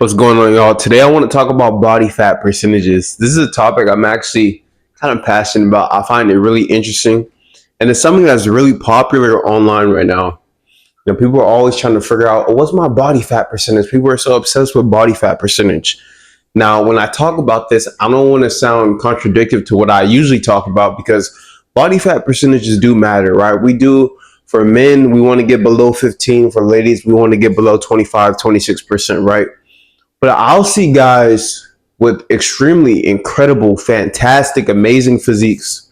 What's going on, y'all? Today I want to talk about body fat percentages. This is a topic I'm actually kind of passionate about. I find it really interesting, and it's something that's really popular online right now. People are always trying to figure out, oh, what's my body fat percentage? People are so obsessed with body fat percentage. Now, when I talk about this, I don't want to sound contradictory to what I usually talk about because body fat percentages do matter, right? We do. For men, we want to get below 15. For ladies, we want to get below 25, 26%, right? But I'll see guys with extremely incredible, fantastic, amazing physiques,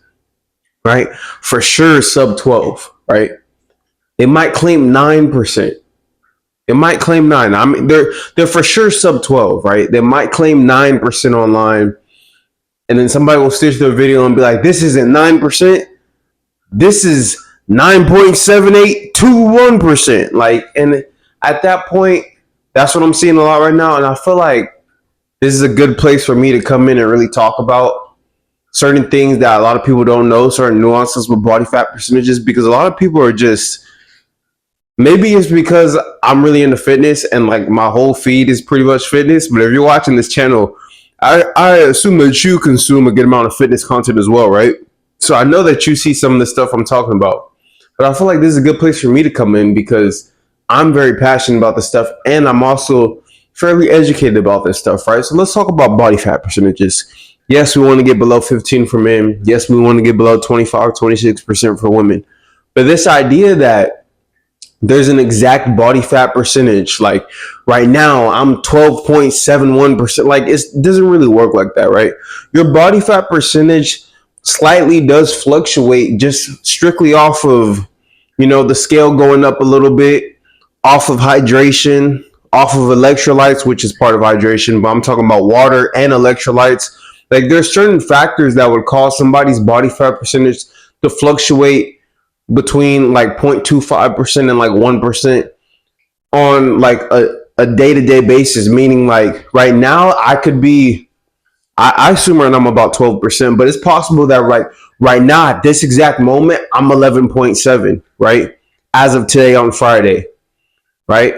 right? For sure, sub 12, right? They might claim 9%. It might claim 9. I mean, they're for sure sub 12, right? They might claim 9% online, and then somebody will stitch their video and be like, "This isn't 9%. This is 9.7821%." Like, and at that point, that's what I'm seeing a lot right now, and I feel like this is a good place for me to come in and really talk about certain things that a lot of people don't know, certain nuances with body fat percentages, because a lot of people are just, maybe it's because I'm really into fitness and like my whole feed is pretty much fitness, but if you're watching this channel, I assume that you consume a good amount of fitness content as well, right? So I know that you see some of the stuff I'm talking about, but I feel like this is a good place for me to come in because I'm very passionate about this stuff, and I'm also fairly educated about this stuff, right? So let's talk about body fat percentages. Yes, we want to get below 15 for men. Yes, we want to get below 25, 26% for women. But this idea that there's an exact body fat percentage, like right now I'm 12.71%, like it doesn't really work like that, right? Your body fat percentage slightly does fluctuate just strictly off of, the scale going up a little bit, off of hydration, off of electrolytes, which is part of hydration, but I'm talking about water and electrolytes. Like there's certain factors that would cause somebody's body fat percentage to fluctuate between like 0.25% and like 1% on like a day-to-day basis, meaning like right now I could be, I assume right now I'm about 12%, but it's possible that right now at this exact moment I'm 11.7, right? As of today on Friday, right?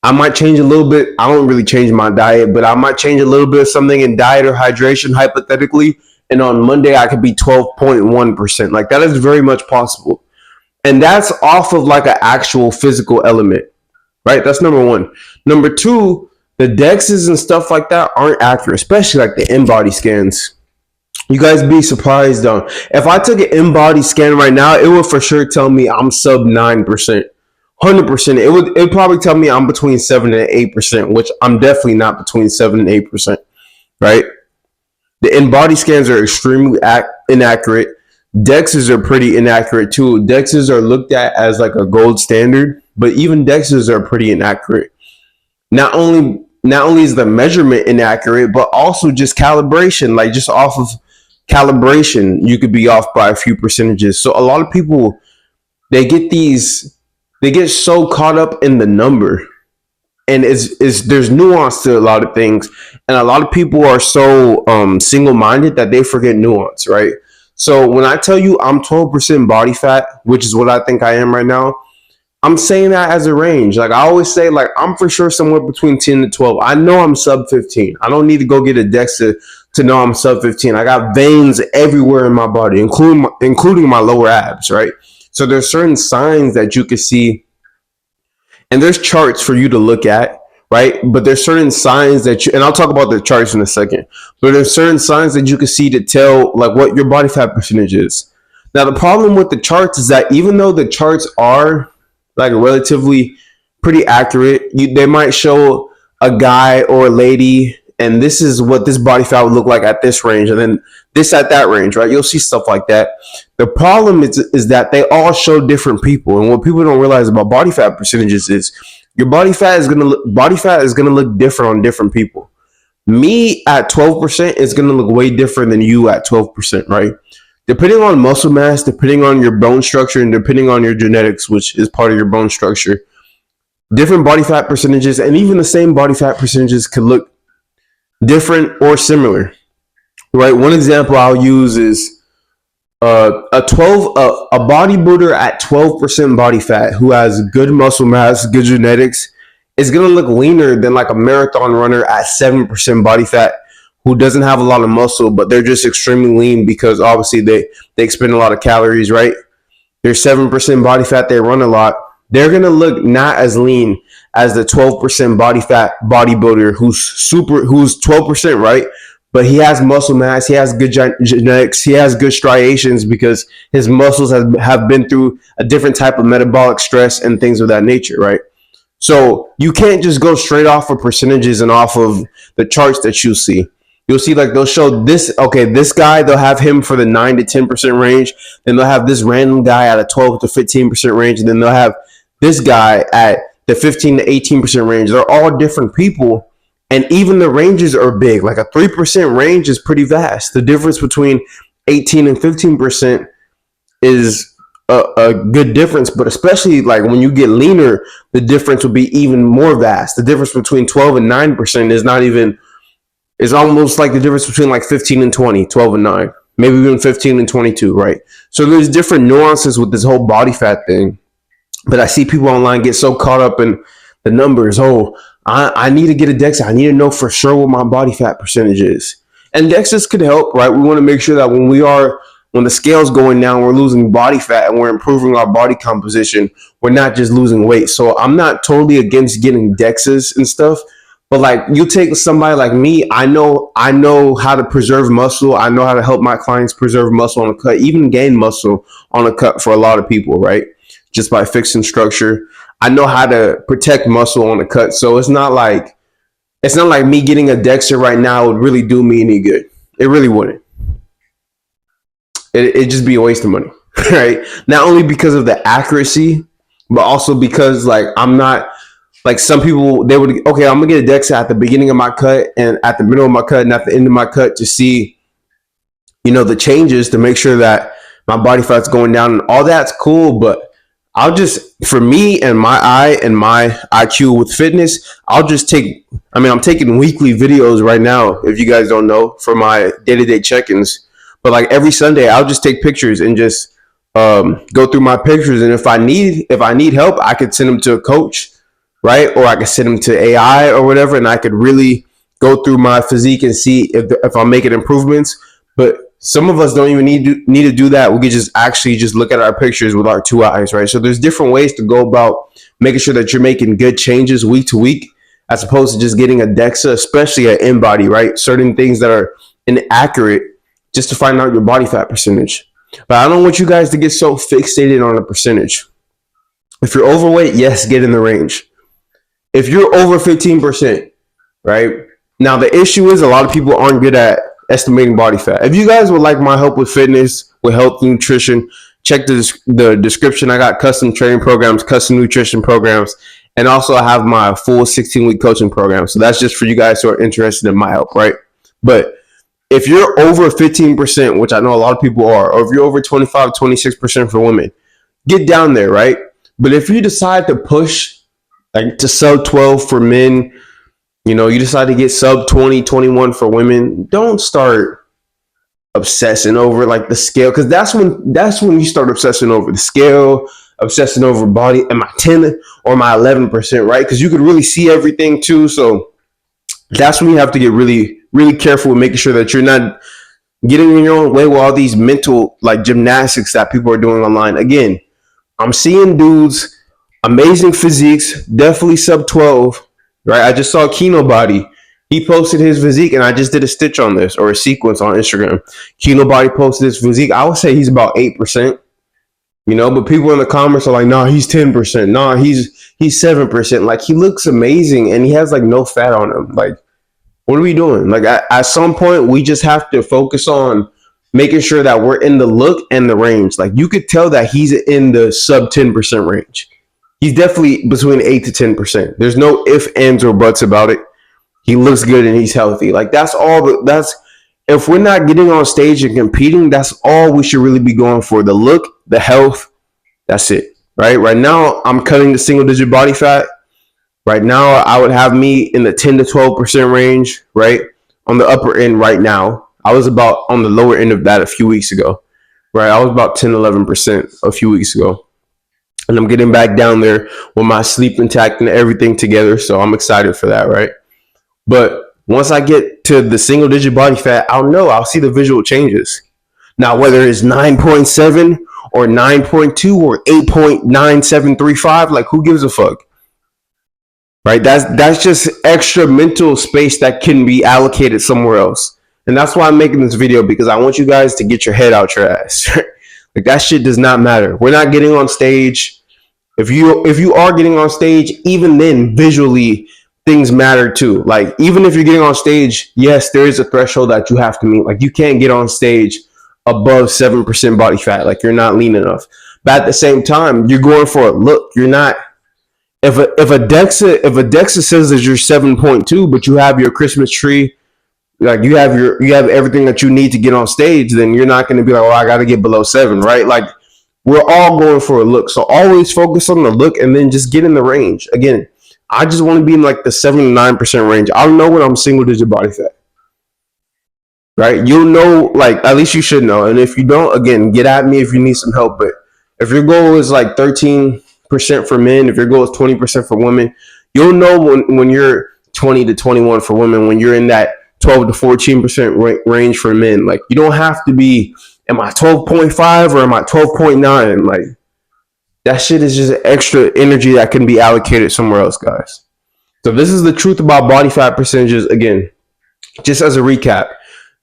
I might change a little bit. I don't really change my diet, but I might change a little bit of something in diet or hydration, hypothetically. And on Monday, I could be 12.1%. Like that is very much possible. And that's off of like an actual physical element, right? That's number one. Number two, the DEXs and stuff like that aren't accurate, especially like the in-body scans. You guys be surprised on if I took an in-body scan right now, it would for sure tell me I'm sub 9%. 100%. It would probably tell me I'm between 7 and 8%, which I'm definitely not between 7 and 8%, right? The in-body scans are extremely inaccurate. DEXs are pretty inaccurate too. DEXs are looked at as like a gold standard, but even DEXs are pretty inaccurate. Not only is the measurement inaccurate, but also just calibration, like just off of calibration, you could be off by a few percentages. So a lot of people, they get so caught up in the number, and there's nuance to a lot of things, and a lot of people are so single-minded that they forget nuance, right? So when I tell you I'm 12% body fat, which is what I think I am right now, I'm saying that as a range. Like I always say, like I'm for sure somewhere between 10 to 12. I know I'm sub 15. I don't need to go get a DEXA to know I'm sub 15. I got veins everywhere in my body, including my lower abs, right? So there's certain signs that you can see, and there's charts for you to look at, right? But there's certain signs that and I'll talk about the charts in a second, but there's certain signs that you can see to tell like what your body fat percentage is. Now, the problem with the charts is that even though the charts are like relatively pretty accurate, they might show a guy or a lady, and this is what this body fat would look like at this range, and then this at that range, right? You'll see stuff like that. The problem is that they all show different people, and what people don't realize about body fat percentages is your body fat is gonna look different on different people. Me at 12% is gonna look way different than you at 12%, right? Depending on muscle mass, depending on your bone structure, and depending on your genetics, which is part of your bone structure, different body fat percentages, and even the same body fat percentages could look different or similar, right? One example I'll use is a bodybuilder at 12% body fat who has good muscle mass, good genetics, is going to look leaner than like a marathon runner at 7% body fat who doesn't have a lot of muscle, but they're just extremely lean because obviously they expend a lot of calories, right? They're 7% body fat, they run a lot. They're going to look not as lean as the 12% body fat bodybuilder who's 12%, right? But he has muscle mass, he has good genetics, he has good striations because his muscles have been through a different type of metabolic stress and things of that nature, right? So you can't just go straight off of percentages and off of the charts that you see. You'll see like they'll show this, okay, this guy, they'll have him for the 9 to 10% range. Then they'll have this random guy at a 12 to 15% range. And then they'll have this guy at the 15 to 18% range. They're all different people. And even the ranges are big. Like a 3% range is pretty vast. The difference between 18 and 15% is a good difference, but especially like when you get leaner, the difference will be even more vast. The difference between 12 and 9% is not even, is almost like the difference between like 15 and 20, 12 and 9, maybe even 15 and 22, right? So there's different nuances with this whole body fat thing. But I see people online get so caught up in the numbers. Oh, I need to get a DEXA. I need to know for sure what my body fat percentage is. And DEXAs could help, right? We want to make sure that when the scale's going down, we're losing body fat and we're improving our body composition. We're not just losing weight. So I'm not totally against getting DEXAs and stuff. But like you take somebody like me, I know how to preserve muscle. I know how to help my clients preserve muscle on a cut, even gain muscle on a cut for a lot of people, right? Just by fixing structure. I know how to protect muscle on a cut. So it's not like me getting a DEXA right now would really do me any good. It really wouldn't. It'd just be a waste of money, right? Not only because of the accuracy, but also because like I'm not like some people, they would, okay, I'm gonna get a DEXA at the beginning of my cut and at the middle of my cut and at the end of my cut to see, the changes to make sure that my body fat's going down and all that's cool. But for me and my eye and my IQ with fitness, I'm taking weekly videos right now, if you guys don't know, for my day-to-day check-ins. But like every Sunday, I'll just take pictures and just go through my pictures. And if I need help, I could send them to a coach, right? Or I could send them to AI or whatever, and I could really go through my physique and see if I'm making improvements. But some of us don't even need to do that. We could just look at our pictures with our two eyes, right? So there's different ways to go about making sure that you're making good changes week to week, as opposed to just getting a DEXA, especially an InBody, right? Certain things that are inaccurate just to find out your body fat percentage. But I don't want you guys to get so fixated on a percentage. If you're overweight, yes, get in the range. If you're over 15%, right? Now the issue is a lot of people aren't good at estimating body fat. If you guys would like my help with fitness, with health and nutrition, check the description. I got custom training programs, custom nutrition programs, and also I have my full 16-week coaching program. So that's just for you guys who are interested in my help, right? But if you're over 15%, which I know a lot of people are, or if you're over 25, 26% for women, get down there, right? But if you decide to push like to sub 12 for men, you decide to get sub 20, 21 for women, don't start obsessing over like the scale, because that's when you start obsessing over the scale, obsessing over body. Am I 10 or am I 11%, right? Because you could really see everything too. So that's when you have to get really, really careful with making sure that you're not getting in your own way with all these mental like gymnastics that people are doing online. Again, I'm seeing dudes, amazing physiques, definitely sub 12, right? I just saw Kino Body. He posted his physique, and I just did a stitch on this, or a sequence on Instagram. Kino Body posted his physique. I would say he's about 8%, but people in the comments are like, nah, he's 10%. Nah, he's 7%. Like, he looks amazing, and he has like no fat on him. Like, what are we doing? Like, at some point, we just have to focus on making sure that we're in the look and the range. Like, you could tell that he's in the sub 10% range. He's definitely between 8 to 10%. There's no ifs, ands, or buts about it. He looks good and he's healthy. Like, that's all. If we're not getting on stage and competing, that's all we should really be going for. The look, the health, that's it, right? Right now, I'm cutting the single-digit body fat. Right now, I would have me in the 10 to 12% range, right? On the upper end right now. I was about on the lower end of that a few weeks ago, right? I was about 10, 11% a few weeks ago. and I'm getting back down there with my sleep intact and everything together. So I'm excited for that, right? But once I get to the single digit body fat, I'll see the visual changes. Now, whether it's 9.7 or 9.2 or 8.9735, like who gives a fuck? Right? That's just extra mental space that can be allocated somewhere else. And that's why I'm making this video, because I want you guys to get your head out your ass. Like that shit does not matter. We're not getting on stage. If you are getting on stage, even then visually things matter too. Like even if you're getting on stage, yes, there is a threshold that you have to meet. Like you can't get on stage above 7% body fat. Like you're not lean enough. But at the same time, you're going for a look. You're not. If a DEXA says that you're 7.2, but you have your Christmas tree, like you have everything that you need to get on stage, then you're not going to be like, oh, I got to get below 7, right? Like we're all going for a look. So always focus on the look and then just get in the range. Again, I just want to be in like the 7 to 9% range. I'll know when I'm single digit body fat, right? You'll know, like, at least you should know. And if you don't, again, get at me if you need some help. But if your goal is like 13% for men, if your goal is 20% for women, you'll know when you're 20 to 21 for women, when you're in that 12 to 14% range for men. Like, you don't have to be, am I 12.5 or am I 12.9? Like, that shit is just extra energy that can be allocated somewhere else, guys. So this is the truth about body fat percentages. Again, just as a recap,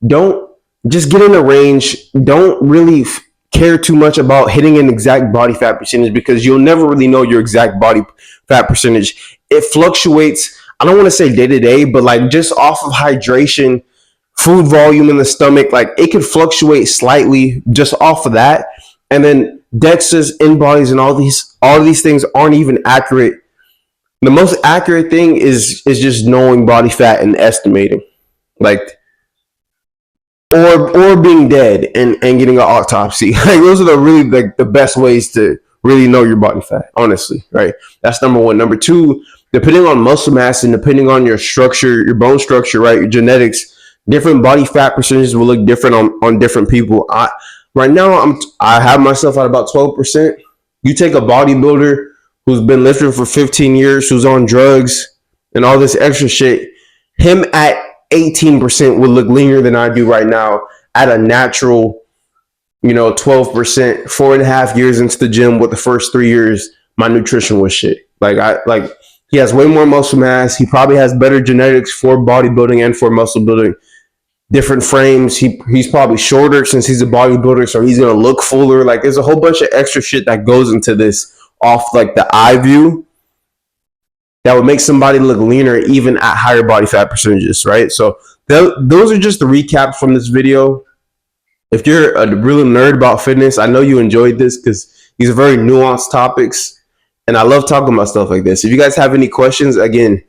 don't just get in the range. Don't really care too much about hitting an exact body fat percentage, because you'll never really know your exact body fat percentage. It fluctuates. I don't want to say day to day, but like just off of hydration, food volume in the stomach, like it could fluctuate slightly just off of that. And then DEXAs, in bodies, and all these things aren't even accurate. The most accurate thing is just knowing body fat and estimating, like, or being dead and getting an autopsy. Like those are the really like the best ways to really know your body fat, honestly, right? That's number one. Number two, depending on muscle mass and depending on your structure, your bone structure, right, your genetics, different body fat percentages will look different on different people. Right now I have myself at about 12%. You take a bodybuilder who's been lifting for 15 years, who's on drugs and all this extra shit, him at 18% would look leaner than I do right now at a natural, 12%. 4.5 years into the gym, with the first 3 years, my nutrition was shit. Like he has way more muscle mass. He probably has better genetics for bodybuilding and for muscle building. Different frames. He's probably shorter since he's a bodybuilder, so he's gonna look fuller. Like there's a whole bunch of extra shit that goes into this off like the eye view that would make somebody look leaner even at higher body fat percentages, right? So those are just the recaps from this video. If you're a real nerd about fitness, I know you enjoyed this because these are very nuanced topics, and I love talking about stuff like this. If you guys have any questions, again,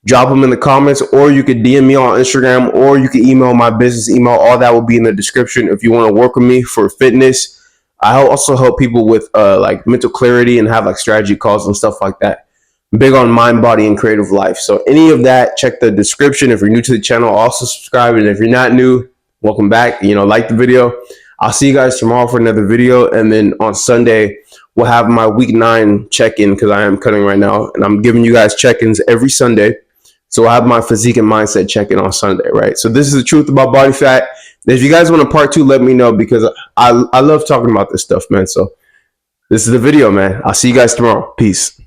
drop them in the comments, or you could DM me on Instagram, or you can email my business email. All that will be in the description if you want to work with me for fitness. I also help people with like mental clarity and have like strategy calls and stuff like that. I'm big on mind, body, and creative life. So any of that, check the description. If you're new to the channel, also subscribe. And if you're not new, welcome back. Like the video. I'll see you guys tomorrow for another video. And then on Sunday, we'll have my week 9 check-in, because I am cutting right now. And I'm giving you guys check-ins every Sunday. So I'll have my physique and mindset check-in on Sunday, right? So this is the truth about body fat. If you guys want a part 2, let me know, because I love talking about this stuff, man. So this is the video, man. I'll see you guys tomorrow. Peace.